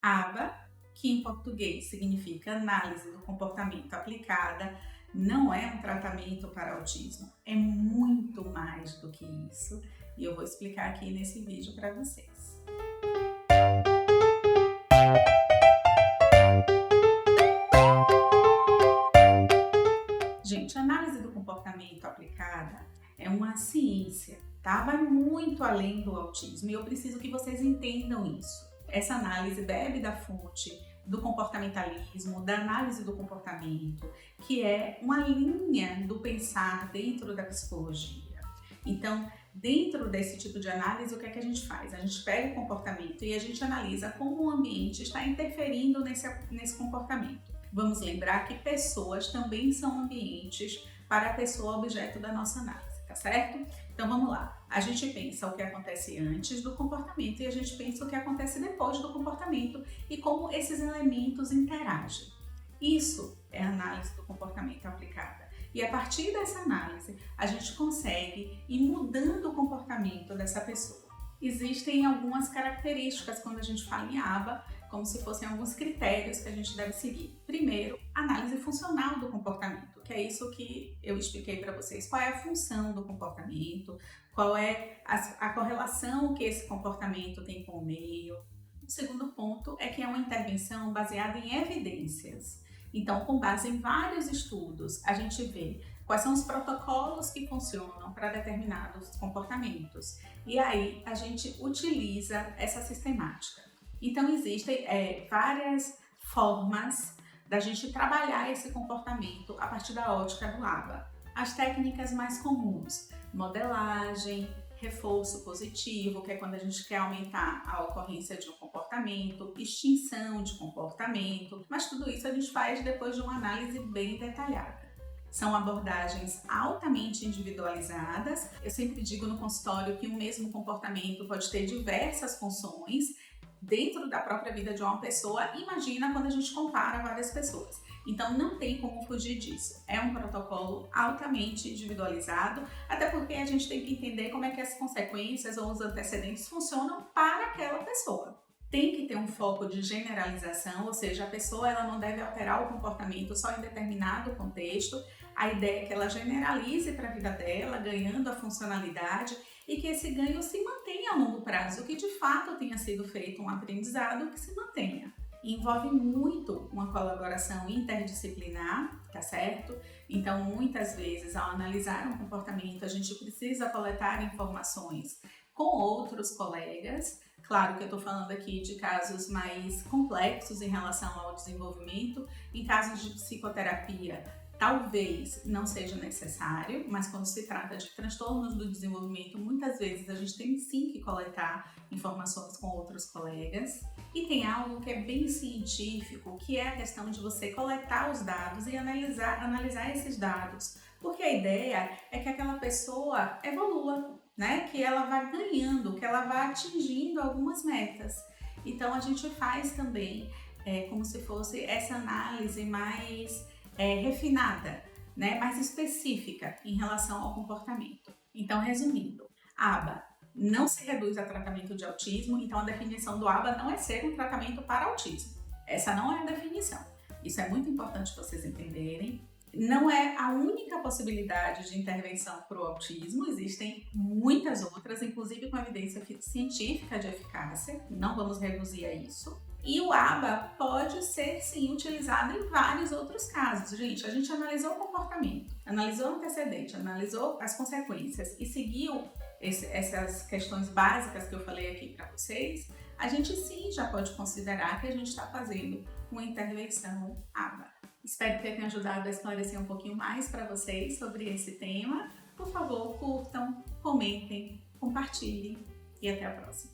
ABA, que em português significa Análise do Comportamento Aplicada, não é um tratamento para autismo, é muito mais do que isso e eu vou explicar aqui nesse vídeo para vocês. Gente, a análise do comportamento aplicada é uma ciência, tá? Vai muito além do autismo e eu preciso que vocês entendam isso. Essa análise bebe da fonte do comportamentalismo, da análise do comportamento, que é uma linha do pensar dentro da psicologia. Então, dentro desse tipo de análise, o que é que a gente faz? A gente pega o comportamento e a gente analisa como o ambiente está interferindo nesse comportamento. Vamos lembrar que pessoas também são ambientes para a pessoa objeto da nossa análise, tá certo? Então vamos lá. A gente pensa o que acontece antes do comportamento e a gente pensa o que acontece depois do comportamento e como esses elementos interagem. Isso é a análise do comportamento aplicada. E a partir dessa análise, a gente consegue ir mudando o comportamento dessa pessoa. Existem algumas características quando a gente fala em ABA, como se fossem alguns critérios que a gente deve seguir. Primeiro, análise funcional do comportamento, que é isso que eu expliquei para vocês. Qual é a função do comportamento, qual é a correlação que esse comportamento tem com o meio. O segundo ponto é que é uma intervenção baseada em evidências. Então, com base em vários estudos, a gente vê quais são os protocolos que funcionam para determinados comportamentos. E aí, a gente utiliza essa sistemática. Então, existem várias formas da gente trabalhar esse comportamento a partir da ótica do ABA. As técnicas mais comuns, modelagem, reforço positivo, que é quando a gente quer aumentar a ocorrência de um comportamento, extinção de comportamento, mas tudo isso a gente faz depois de uma análise bem detalhada. São abordagens altamente individualizadas. Eu sempre digo no consultório que o mesmo comportamento pode ter diversas funções dentro da própria vida de uma pessoa. Imagina quando a gente compara várias pessoas. Então não tem como fugir disso. É um protocolo altamente individualizado, até porque a gente tem que entender como é que as consequências ou os antecedentes funcionam para aquela pessoa. Tem que ter um foco de generalização, ou seja, a pessoa ela não deve alterar o comportamento só em determinado contexto. A ideia é que ela generalize para a vida dela, ganhando a funcionalidade e que esse ganho se mantenha a longo prazo, que de fato tenha sido feito um aprendizado que se mantenha. Envolve muito uma colaboração interdisciplinar, tá certo? Então, muitas vezes, ao analisar um comportamento, a gente precisa coletar informações com outros colegas. Claro que eu estou falando aqui de casos mais complexos em relação ao desenvolvimento. Em casos de psicoterapia, talvez não seja necessário, mas quando se trata de transtornos do desenvolvimento, muitas vezes a gente tem sim que coletar informações com outros colegas. E tem algo que é bem científico, que é a questão de você coletar os dados e analisar esses dados. Porque a ideia é que aquela pessoa evolua, né? Que ela vá ganhando, que ela vá atingindo algumas metas. Então a gente faz também como se fosse essa análise mais refinada, né? Mais específica em relação ao comportamento. Então, resumindo, ABA não se reduz a tratamento de autismo, então a definição do ABA não é ser um tratamento para autismo. Essa não é a definição. Isso é muito importante vocês entenderem. Não é a única possibilidade de intervenção para o autismo, existem muitas outras, inclusive com evidência científica de eficácia, não vamos reduzir a isso. E o ABA pode ser sim utilizado em vários outros casos. Gente, a gente analisou o comportamento, analisou o antecedente, analisou as consequências e seguiu essas questões básicas que eu falei aqui para vocês, a gente sim já pode considerar que a gente está fazendo uma intervenção ABA. Espero ter ajudado a esclarecer um pouquinho mais para vocês sobre esse tema. Por favor, curtam, comentem, compartilhem e até a próxima.